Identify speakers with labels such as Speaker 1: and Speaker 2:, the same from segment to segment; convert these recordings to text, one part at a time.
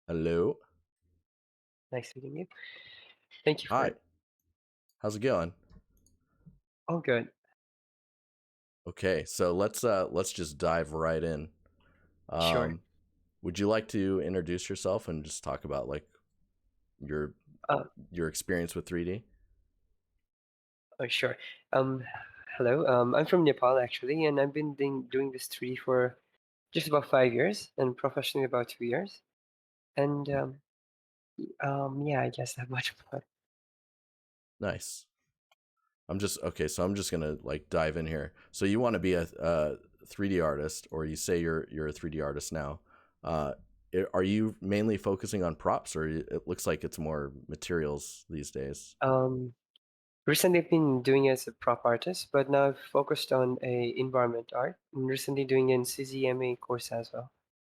Speaker 1: Hello.
Speaker 2: Nice meeting you. Thank you for
Speaker 1: Hi.
Speaker 2: it.
Speaker 1: How's it going?
Speaker 2: All good.
Speaker 1: Okay, so let's just dive right in.
Speaker 2: Sure.
Speaker 1: Um, would you like to introduce yourself and just talk about like your
Speaker 2: Uh,
Speaker 1: your experience with 3D?
Speaker 2: sure. Um, Hello. I'm from Nepal actually, and I've been doing this 3D for just about 5 years, and professionally about 2 years. And yeah, I guess that much about it.
Speaker 1: Nice. I'm just gonna like dive in here. So you want to be a 3D artist, or you say you're a 3D artist now. Uh, are you mainly focusing on props, or it looks like it's more materials these days?
Speaker 2: Um, Recently I've been doing it as a prop artist, but now I've focused on a environment art, and recently doing an CCMA course as well.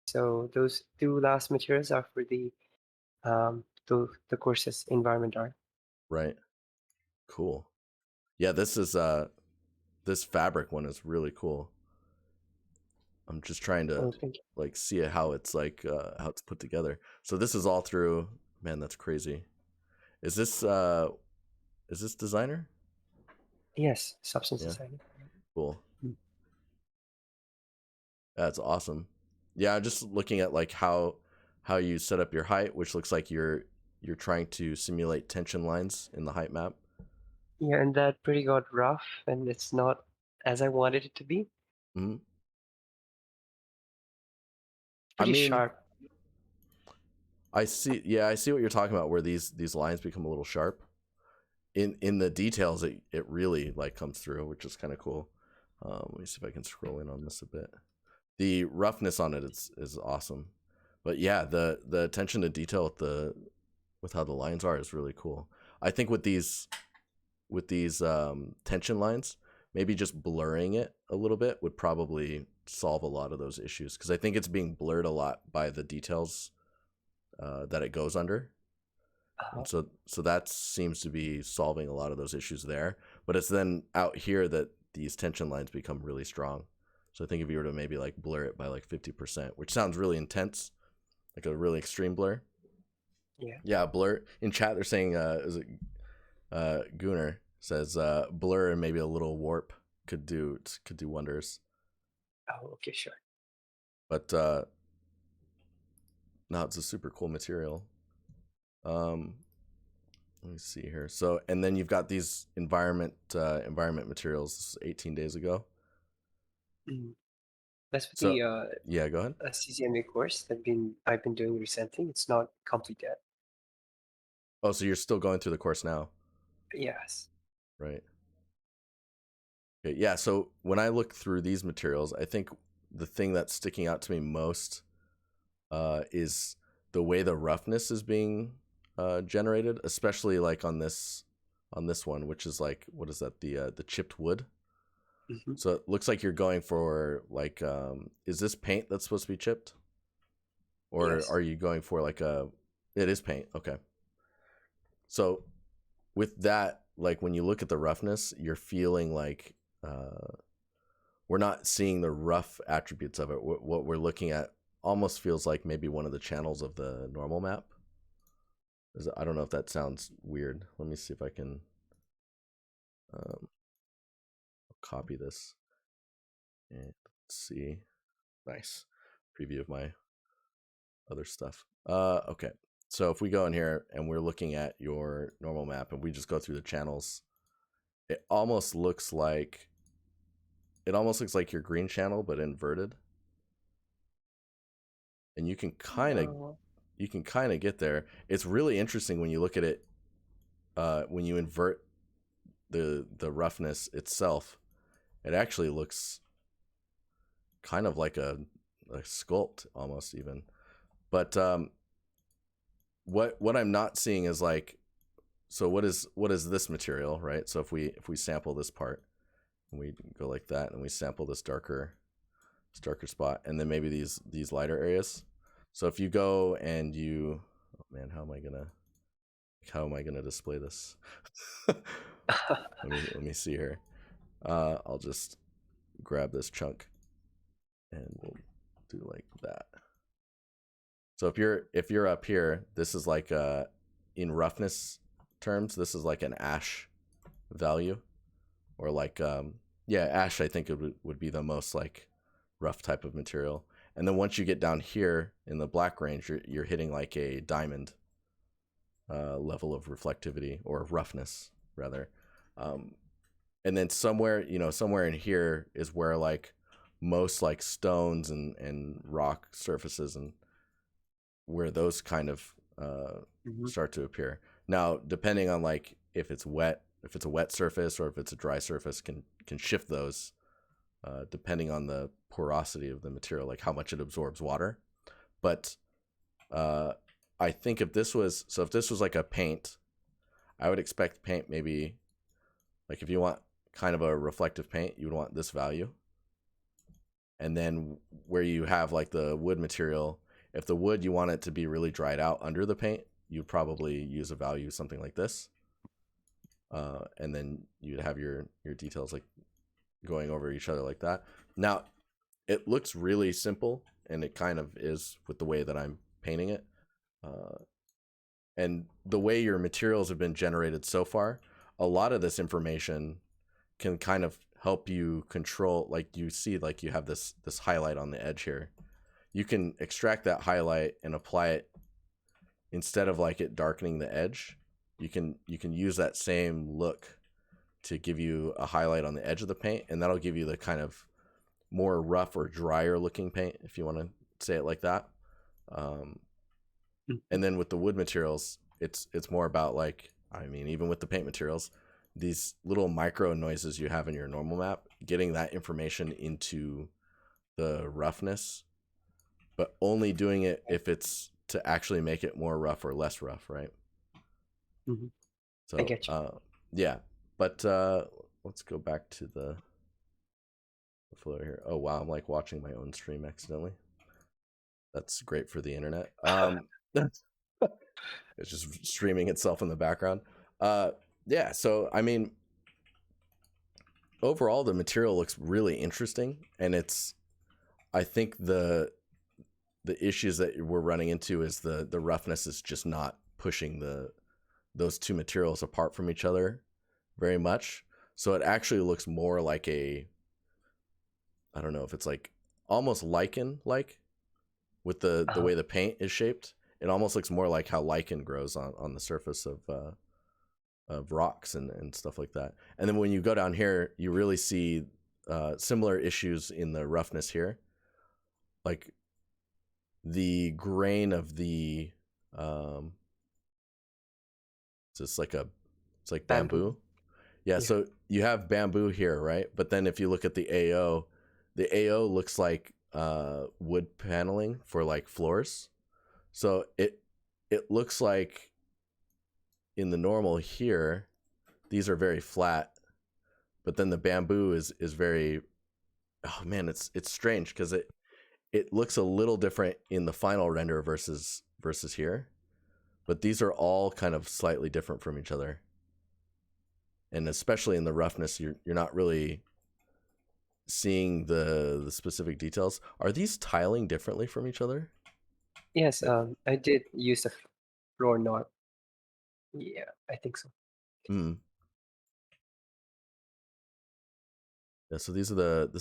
Speaker 2: So those two last materials are for the course's environment art.
Speaker 1: Right. Cool. Yeah, this fabric one is really cool. I'm just trying to
Speaker 2: Oh, thank you.
Speaker 1: like see how it's like how it's put together. So this is all through, man, that's crazy. Is this designer?
Speaker 2: Yes, substance
Speaker 1: Yeah,
Speaker 2: design.
Speaker 1: cool.
Speaker 2: Mm.
Speaker 1: That's awesome. Yeah, I'm just looking at like how you set up your height, which looks like you're trying to simulate tension lines in the height map.
Speaker 2: Yeah, and that pretty got rough, and it's not as I wanted it to be.
Speaker 1: Hmm. I
Speaker 2: Pretty
Speaker 1: mean,
Speaker 2: sharp.
Speaker 1: I see. Yeah, I see what you're talking about, where these lines become a little sharp. In the details, it really like comes through, which is kind of cool. Let me see if I can scroll in on this a bit. The roughness on it is awesome, but yeah, the attention to detail with how the lines are is really cool. I think with these tension lines, maybe just blurring it a little bit would probably solve a lot of those issues, because I think it's being blurred a lot by the details that it goes under.
Speaker 2: Uh,
Speaker 1: And so that seems to be solving a lot of those issues there. But it's then out here that these tension lines become really strong. So I think if you were to maybe like blur it by like 50%, which sounds really intense, like a really extreme blur.
Speaker 2: yeah.
Speaker 1: Yeah, blur in chat they're saying is it Gunnar says blur and maybe a little warp could do wonders.
Speaker 2: Oh, okay, sure.
Speaker 1: But no, it's a super cool material. Um Let me see here. So, and then you've got these environment materials 18 days ago.
Speaker 2: Mm. That's for
Speaker 1: So,
Speaker 2: the
Speaker 1: yeah, go ahead.
Speaker 2: CCMA course that been I've been doing recently. It's not complete yet.
Speaker 1: Oh, so you're still going through the course now,
Speaker 2: Yes.
Speaker 1: right? Okay, yeah. So when I look through these materials, I think the thing that's sticking out to me most is the way the roughness is being generated, especially like on this one, which is like, what is that? The chipped wood.
Speaker 2: Hmm.
Speaker 1: So it looks like you're going for like, is this paint that's supposed to be chipped? Or
Speaker 2: Yes.
Speaker 1: are you going for like a? It is paint. Okay. So with that, like when you look at the roughness, you're feeling like we're not seeing the rough attributes of it. What we're looking at almost feels like maybe one of the channels of the normal map. I don't know if that sounds weird. Let me see if I can um, copy this. And let's see. Nice preview of my other stuff. Okay. So if we go in here and we're looking at your normal map and we just go through the channels, it almost looks like your green channel but inverted. And
Speaker 2: Oh,
Speaker 1: you can kind of get there. It's really interesting when you look at it when you invert the roughness itself. It actually looks kind of like a sculpt almost even. But what I'm not seeing is like, so what is this material, right? So if we sample this part and we go like that and we sample this darker spot and then maybe these lighter areas. So if you go and oh man, how am I gonna display this? Let me see here. I'll just grab this chunk and we'll do like that. So if you're up here, this is like in roughness terms, this is like an ash value, or like yeah, ash. I think it would be the most like rough type of material. And then once you get down here in the black range, you're hitting like a diamond level of reflectivity or roughness rather. And then somewhere in here is where like most like stones and rock surfaces and where those kind of
Speaker 2: Mm-hmm.
Speaker 1: start to appear. Now, depending on like if it's a wet surface or if it's a dry surface, can shift those depending on the porosity of the material, like how much it absorbs water. But I think if this was like a paint, I would expect paint maybe like if you want kind of a reflective paint, you would want this value. And then where you have like the wood material, if the wood you want it to be really dried out under the paint, you'd probably use a value something like this. And then you'd have your details like going over each other like that. Now, it looks really simple, and it kind of is with the way that I'm painting it. And the way your materials have been generated so far, a lot of this information can kind of help you control, like you see, like you have this highlight on the edge here. You can extract that highlight and apply it instead of like it darkening the edge. You can use that same look to give you a highlight on the edge of the paint, and that'll give you the kind of more rough or drier looking paint, if you want to say it like that. And then with the wood materials, it's more about like, I mean, even with the paint materials, these little micro noises you have in your normal map, getting that information into the roughness, but only doing it if it's to actually make it more rough or less rough, right?
Speaker 2: Mm-hmm.
Speaker 1: So
Speaker 2: I get you.
Speaker 1: yeah, but let's go back to the flow here. Oh wow, I'm like watching my own stream accidentally. That's great for the internet. It's just streaming itself in the background. Yeah, so I mean, overall the material looks really interesting, and I think the issues that we're running into is the roughness is just not pushing those two materials apart from each other very much. So it actually looks more like I don't know if it's like almost lichen like with the way the paint is shaped. It almost looks more like how lichen grows on the surface of rocks and stuff like that. And then when you go down here, you really see similar issues in the roughness here. Like the grain of the it's like bamboo. Yeah, so you have bamboo here, right? But then if you look at the AO looks like wood paneling for like floors. So it looks like in the normal here, these are very flat, but then the bamboo is very, oh man, it's strange because it looks a little different in the final render versus here. But these are all kind of slightly different from each other. And especially in the roughness, you're not really seeing the specific details. Are these tiling differently from each other?
Speaker 2: Yes, I did use the floor knot. Yeah, I think so.
Speaker 1: Mm. Yeah, so this is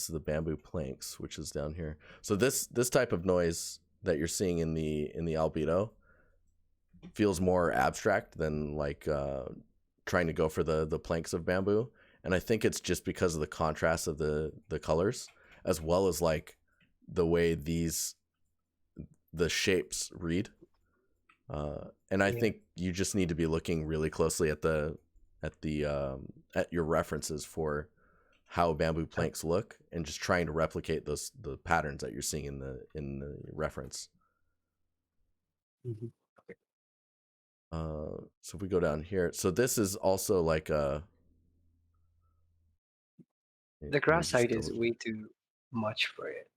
Speaker 1: the bamboo planks, which is down here. So this type of noise that you're seeing in the albedo feels more abstract than like trying to go for the planks of bamboo. And I think it's just because of the contrast of the colors, as well as like the way the shapes read. And I think you just need to be looking really closely at your references for how bamboo planks look, and just trying to replicate the patterns that you're seeing in the reference.
Speaker 2: Mm-hmm.
Speaker 1: So if we go down here, so this is also like
Speaker 2: The grass height is way too much for it,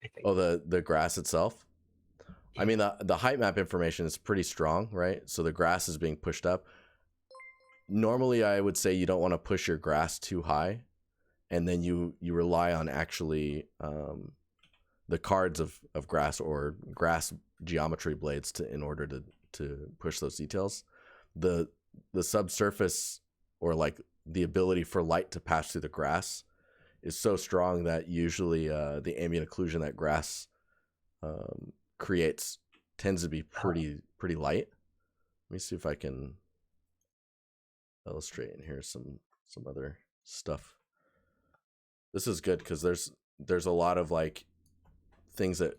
Speaker 2: I think.
Speaker 1: Oh, the grass itself.
Speaker 2: Yeah.
Speaker 1: I mean, the height map information is pretty strong, right? So the grass is being pushed up. Normally, I would say you don't want to push your grass too high, and then you rely on actually the cards of grass or grass geometry blades in order to push those details. The subsurface, or like the ability for light to pass through the grass, is so strong that usually the ambient occlusion that grass creates tends to be pretty light. Let me see if I can illustrate in here some other stuff. This is good because there's a lot of like things that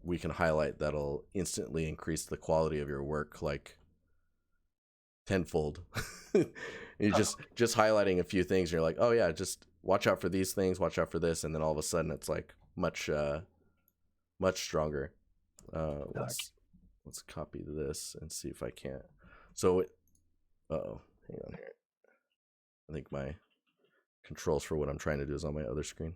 Speaker 1: we can highlight that'll instantly increase the quality of your work like tenfold. You just highlighting a few things and you're like, oh yeah, just watch out for these things, watch out for this, and then all of a sudden it's like much stronger. Let's copy this and see if I can't. So hang on here. I think my controls for what I'm trying to do is on my other screen.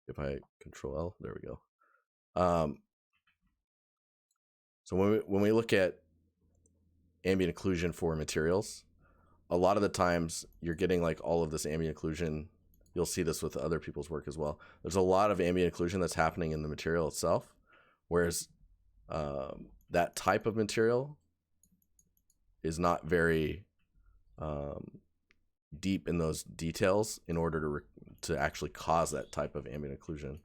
Speaker 1: If I control L, there we go. So when we look at ambient occlusion for materials, a lot of the times you're getting like all of this ambient occlusion. You'll see this with other people's work as well. There's a lot of ambient occlusion that's happening in the material itself, whereas that type of material is not very deep in those details in order to actually cause that type of ambient occlusion,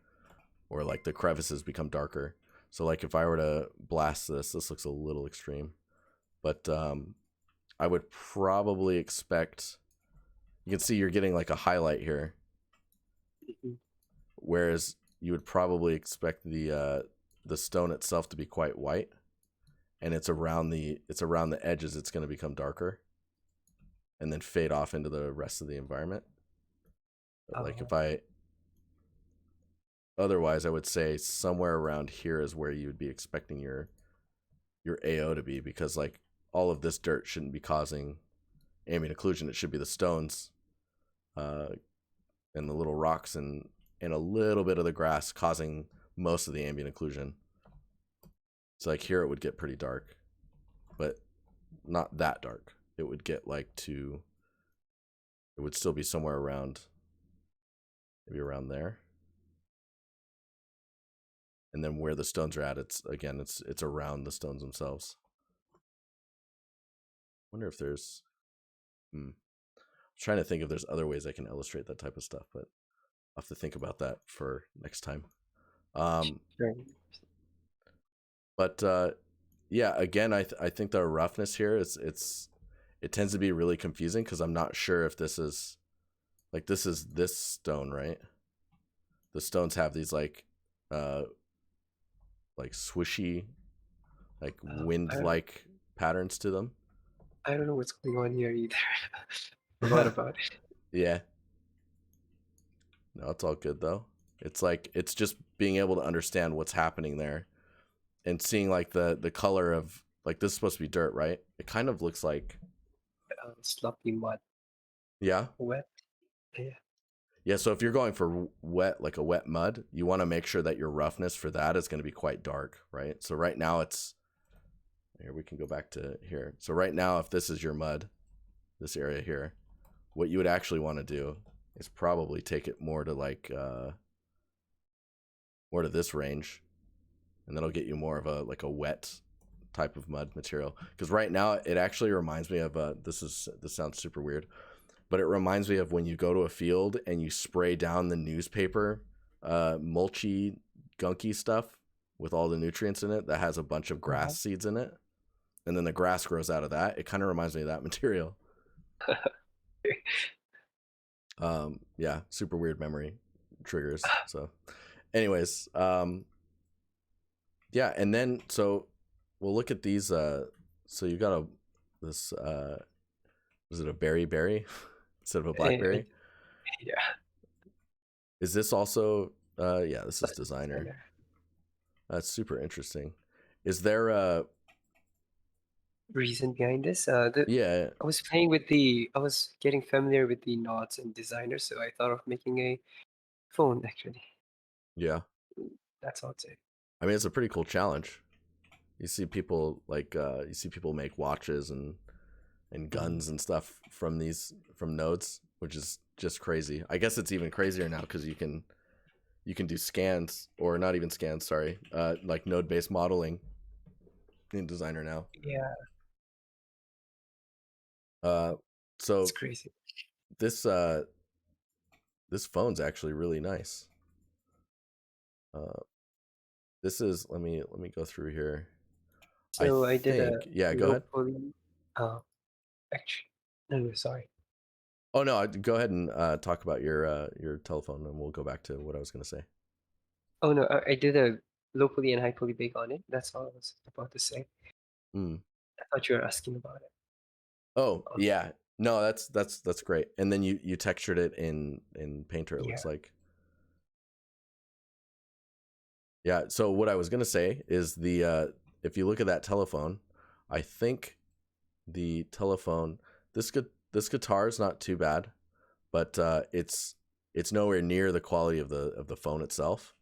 Speaker 1: or like the crevices become darker. So like if I were to blast this looks a little extreme, but I would probably expect, you can see you're getting like a highlight here, whereas you would probably expect the stone itself to be quite white, and it's around the edges it's going to become darker and then fade off into the rest of the environment. But like otherwise I would say somewhere around here is where you would be expecting your AO to be, because like all of this dirt shouldn't be causing ambient occlusion. It should be the stones and the little rocks and a little bit of the grass causing most of the ambient occlusion. So like here it would get pretty dark, but not that dark. It would get like it would still be somewhere around, maybe around there. And then where the stones are at, it's around the stones themselves. I wonder if there's I'm trying to think if there's other ways I can illustrate that type of stuff, but I'll have to think about that for next time.
Speaker 2: Sure.
Speaker 1: But yeah, again, I think the roughness here it tends to be really confusing because I'm not sure if this is this stone, right? The stones have these like swishy, like wind-like patterns to them.
Speaker 2: I don't know what's going on here either. Forgot about it.
Speaker 1: Yeah. No, it's all good though. It's just being able to understand what's happening there and seeing like the color of, like, this is supposed to be dirt, right? It kind of looks like
Speaker 2: Sloppy mud.
Speaker 1: Yeah.
Speaker 2: Wet. Yeah.
Speaker 1: Yeah, so if you're going for wet, like a wet mud, you want to make sure that your roughness for that is going to be quite dark, right? So right now here we can go back to here. So right now, if this is your mud, this area here, what you would actually want to do is probably take it more to like more to this range, and that'll get you more of a wet type of mud material. Because right now it actually reminds me of this sounds super weird, but it reminds me of when you go to a field and you spray down the newspaper mulchy gunky stuff with all the nutrients in it that has a bunch of grass seeds in it, and then the grass grows out of that. It kind of reminds me of that material. Yeah, super weird memory triggers. So anyways, yeah, and then so we'll look at these. So you got was it a berry instead of a blackberry?
Speaker 2: Yeah.
Speaker 1: Is this also yeah, this is designer. That's super interesting. Is there a
Speaker 2: reason behind this?
Speaker 1: Yeah,
Speaker 2: I was getting familiar with the nods and designers, so I thought of making a phone actually.
Speaker 1: yeah.
Speaker 2: That's all I'd say.
Speaker 1: I mean, it's a pretty cool challenge. You see people make watches and guns and stuff from nodes, which is just crazy. I guess it's even crazier now because you can do scans, or not even scans, sorry, like node based modeling in Designer now.
Speaker 2: Yeah,
Speaker 1: Uh,
Speaker 2: it's
Speaker 1: so
Speaker 2: crazy.
Speaker 1: this this phone's actually really nice. This is let me go through here. I
Speaker 2: So I did a
Speaker 1: think, yeah, go
Speaker 2: low
Speaker 1: ahead.
Speaker 2: poly. Uh, actually, no, sorry.
Speaker 1: Oh no, go ahead and talk about your telephone, and we'll go back to what I was going to say.
Speaker 2: Oh no, I did a low poly and high poly bake on it. That's all I was about to say.
Speaker 1: Mm.
Speaker 2: I thought you were asking about it.
Speaker 1: Oh
Speaker 2: Um,
Speaker 1: yeah, no, that's great. And then you textured it in Painter. It
Speaker 2: yeah.
Speaker 1: looks like. Yeah. So what I was going to say is if you look at that telephone, I think the telephone this guitar is not too bad, but it's nowhere near the quality of the phone itself.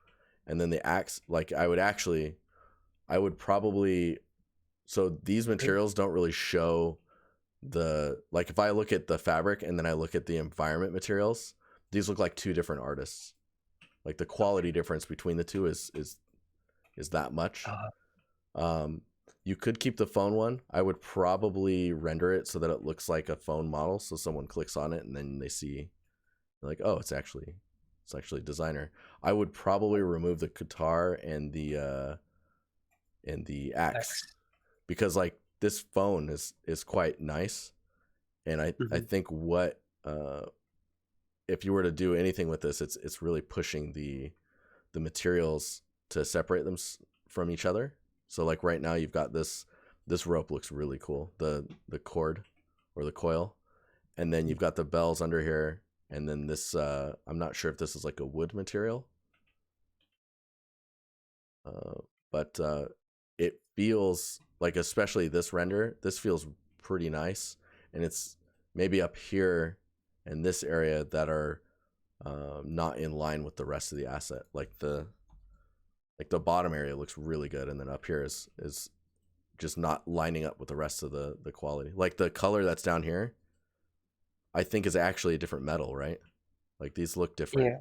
Speaker 1: And then the axe, like I would probably, so these
Speaker 2: Okay.
Speaker 1: materials don't really show the, like if I look at the fabric and then I look at the environment materials, these look like two different artists. Like the quality difference between the two is that much.
Speaker 2: Uh,
Speaker 1: Um, you could keep the phone one. I would probably render it so that it looks like a phone model, so someone clicks on it and then they see like, oh, it's actually Designer. I would probably remove the guitar and the axe,
Speaker 2: X.
Speaker 1: because like this phone is quite nice, and I
Speaker 2: Mm-hmm.
Speaker 1: think what if you were to do anything with this, it's really pushing the materials to separate them from each other. So like right now you've got this rope looks really cool, the cord or the coil, and then you've got the bells under here, and then this I'm not sure if this is like a wood material, uh, but it feels like, especially this render, this feels pretty nice, and it's maybe up here in this area that are not in line with the rest of the asset. Like the bottom area looks really good, and then up here is just not lining up with the rest of the quality. Like the color that's down here, I think is actually a different metal, right? Like these look different.
Speaker 2: Yeah.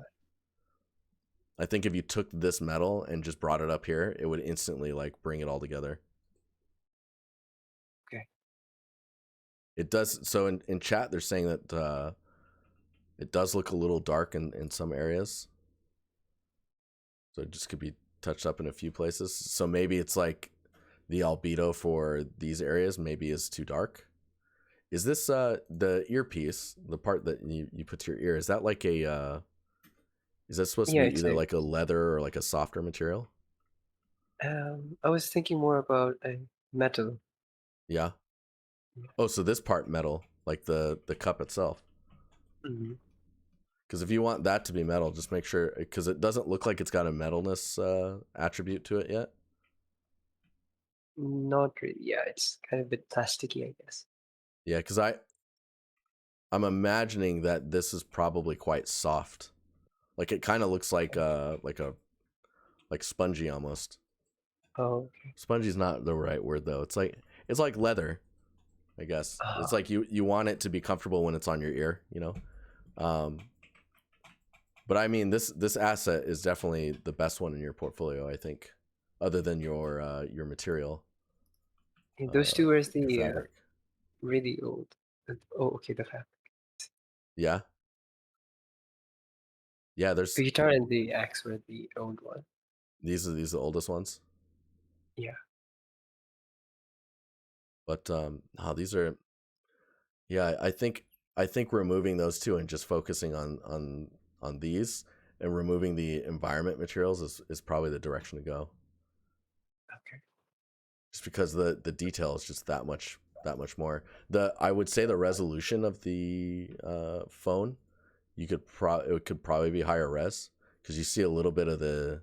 Speaker 1: I think if you took this metal and just brought it up here, it would instantly like bring it all together.
Speaker 2: Okay.
Speaker 1: It does. So in chat, they're saying that it does look a little dark in some areas. So it just could be touched up in a few places. So maybe it's like the albedo for these areas maybe is too dark. Is this the earpiece, the part that you put to your ear? Is that like a is that supposed to
Speaker 2: Yeah,
Speaker 1: be
Speaker 2: it's
Speaker 1: either
Speaker 2: a.
Speaker 1: like a leather or like a softer material?
Speaker 2: I was thinking more about a metal.
Speaker 1: Yeah.
Speaker 2: Yeah.
Speaker 1: Oh, so this part metal, like the cup itself.
Speaker 2: Mm-hmm.
Speaker 1: Because if you want that to be metal, just make sure, because it doesn't look like it's got a metalness attribute to it yet.
Speaker 2: Not really. Yeah, it's kind of a bit plasticky, I guess.
Speaker 1: Yeah, because I'm imagining that this is probably quite soft. Like it kind of looks like a like spongy almost.
Speaker 2: Oh, okay.
Speaker 1: Spongy's not the right word though. It's like leather, I guess. It's
Speaker 2: Uh,
Speaker 1: like you want it to be comfortable when it's on your ear, you know. Um, but I mean, this asset is definitely the best one in your portfolio, I think, other than your material,
Speaker 2: and those two are
Speaker 1: your
Speaker 2: the
Speaker 1: fabric.
Speaker 2: really old. Oh, okay, the fact.
Speaker 1: Yeah, yeah.
Speaker 2: The
Speaker 1: There's
Speaker 2: guitar and the axe were the old one.
Speaker 1: these are the oldest ones,
Speaker 2: Yeah.
Speaker 1: but oh, these are, yeah. I think removing those two and just focusing on these and removing the environment materials is probably the direction to go.
Speaker 2: Okay.
Speaker 1: Just because the detail is just that much more. The I would say the resolution of the phone, it could probably be higher res, because you see a little bit of the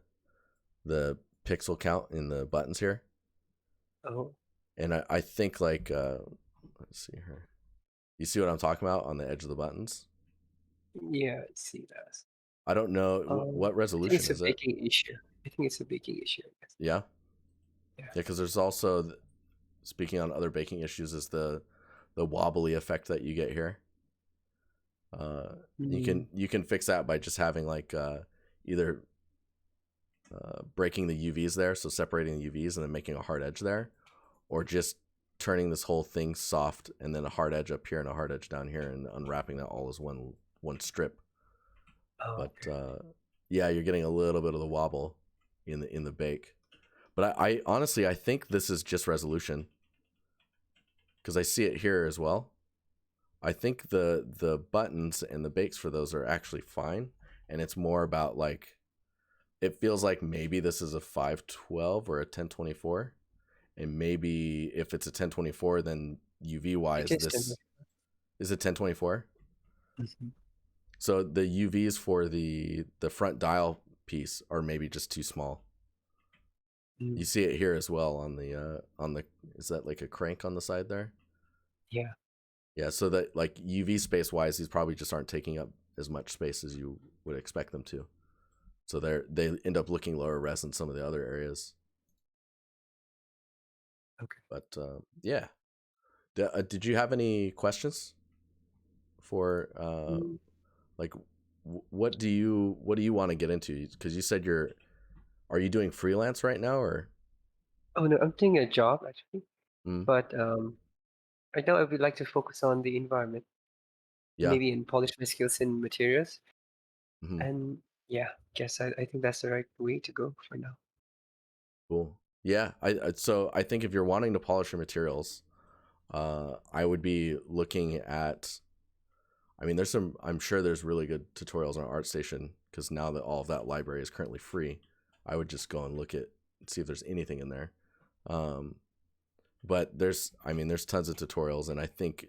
Speaker 1: pixel count in the buttons here,
Speaker 2: Oh,
Speaker 1: and I think like let's see here. You see what I'm talking about on the edge of the buttons?
Speaker 2: yeah, I see that.
Speaker 1: I don't know what
Speaker 2: I think
Speaker 1: resolution
Speaker 2: it's a
Speaker 1: is it.
Speaker 2: baking issue. I think it's a baking issue, I guess.
Speaker 1: Yeah,
Speaker 2: Yeah.
Speaker 1: yeah, because there's also, speaking on other baking issues, is the wobbly effect that you get here.
Speaker 2: Mm.
Speaker 1: You can fix that by just having like either breaking the UVs there, so separating the UVs and then making a hard edge there, or just turning this whole thing soft and then a hard edge up here and a hard edge down here and unwrapping that all as one strip.
Speaker 2: Oh,
Speaker 1: But
Speaker 2: okay.
Speaker 1: yeah, you're getting a little bit of the wobble in the bake. But I honestly I think this is just resolution because I see it here as well. I think the buttons and the bakes for those are actually fine, and it's more about like it feels like maybe this is a 512 or a 1024, and maybe if it's a 1024, then UV
Speaker 2: It
Speaker 1: wise
Speaker 2: is 10.
Speaker 1: this is a 1024.
Speaker 2: Mm-hmm.
Speaker 1: So the UVs for the front dial piece are maybe just too small.
Speaker 2: Mm.
Speaker 1: You see it here as well on the is that like a crank on the side there?
Speaker 2: Yeah.
Speaker 1: Yeah, so that like UV space wise, these probably just aren't taking up as much space as you would expect them to. So they end up looking lower res in some of the other areas.
Speaker 2: Okay.
Speaker 1: But yeah, did you have any questions for
Speaker 2: Mm.
Speaker 1: like what do you want to get into? Because you said you're are you doing freelance right now or
Speaker 2: Oh no, I'm doing a job actually,
Speaker 1: mm,
Speaker 2: but right now I would like to focus on the environment,
Speaker 1: yeah,
Speaker 2: maybe and polish my skills in materials.
Speaker 1: hmm,
Speaker 2: And yeah, guess I think that's the right way to go for now.
Speaker 1: cool, yeah. So I think if you're wanting to polish your materials, I would be looking at. I mean, there's some. I'm sure there's really good tutorials on ArtStation because now that all of that library is currently free, I would just go and look at see if there's anything in there. Um, but I mean, there's tons of tutorials, and I think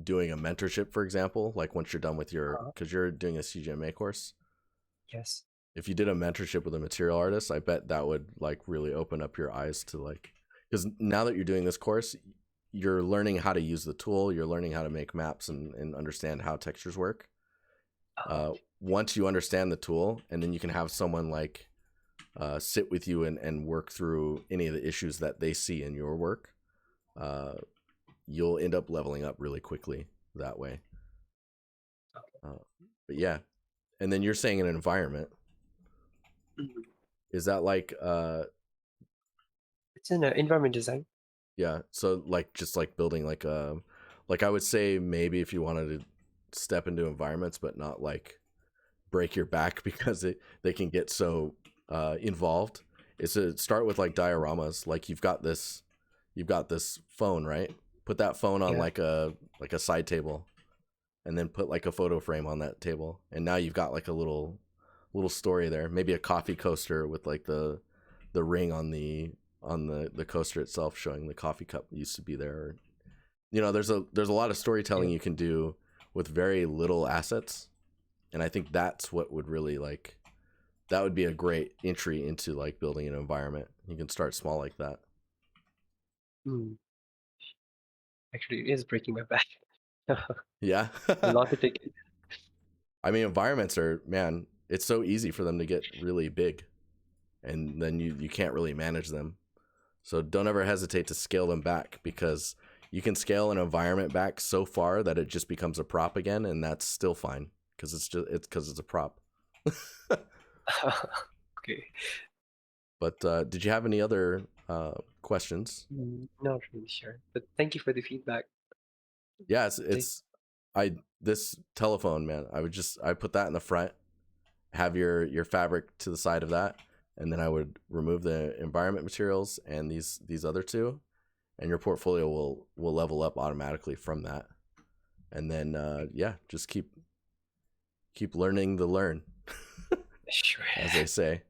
Speaker 1: doing a mentorship, for example, like once you're done with
Speaker 2: Uh,
Speaker 1: because you're doing a CGMA course,
Speaker 2: yes.
Speaker 1: if you did a mentorship with a material artist, I bet that would like really open up your eyes to like, because now that you're doing this course, you're learning how to use the tool, you're learning how to make maps and understand how textures work.
Speaker 2: Uh,
Speaker 1: Once you understand the tool, and then you can have someone like sit with you and work through any of the issues that they see in your work, uh, you'll end up leveling up really quickly that way. Uh, but yeah, and then you're saying an environment.
Speaker 2: mhm.
Speaker 1: Is that like
Speaker 2: It's in environment design.
Speaker 1: yeah, so like just like building like I would say maybe if you wanted to step into environments but not like break your back because they can get so involved, is to start with like dioramas. Like you've got this phone, right? Put that phone on
Speaker 2: Yeah.
Speaker 1: like a side table and then put like a photo frame on that table. And now you've got like a little story there. Maybe a coffee coaster with like the ring on the coaster itself showing the coffee cup used to be there. Or, you know, there's a lot of storytelling
Speaker 2: Yeah.
Speaker 1: you can do with very little assets, and I think that's what would really like that would be a great entry into like building an environment. You can start small like that.
Speaker 2: Mm. Actually, it is breaking my back. A
Speaker 1: Yeah.
Speaker 2: lot to take in.
Speaker 1: I mean, environments are, man, it's so easy for them to get really big, and then you can't really manage them. So don't ever hesitate to scale them back, because you can scale an environment back so far that it just becomes a prop again, and that's still fine because it's a prop.
Speaker 2: Okay.
Speaker 1: But did you have any other questions?
Speaker 2: Not really sure, but thank you for the feedback.
Speaker 1: Yeah,
Speaker 2: Thank-
Speaker 1: it's I this telephone, man. I put that in the front, have your fabric to the side of that, and then I would remove the environment materials and these other two, and your portfolio will level up automatically from that. And then yeah, just keep learning to learn,
Speaker 2: Sure.
Speaker 1: as they say.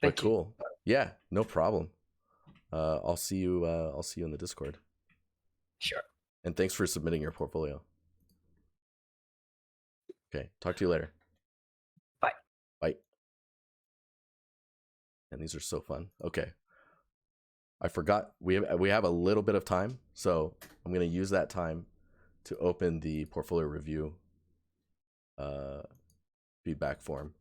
Speaker 1: But
Speaker 2: Thank you.
Speaker 1: cool. Yeah, no problem. I'll see you in the Discord.
Speaker 2: Sure.
Speaker 1: And thanks for submitting your portfolio. Okay, talk to you later.
Speaker 2: Bye.
Speaker 1: Bye. And these are so fun. Okay. I forgot we have a little bit of time, so I'm going to use that time to open the portfolio review uh, feedback form,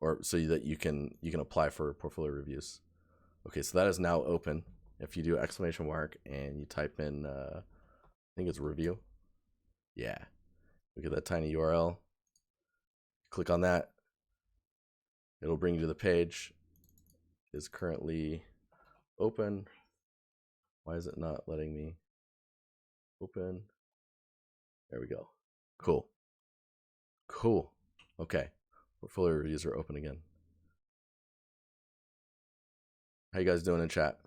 Speaker 1: or so that you can apply for portfolio reviews. Okay, so that is now open. If you do exclamation mark and you type in, I think it's review. Yeah. Look at that tiny URL. Click on that. It'll bring you to the page. It is currently open. Why is it not letting me open? There we go. Cool. Cool. Okay. Portfolio reviews are open again. How you guys doing in chat?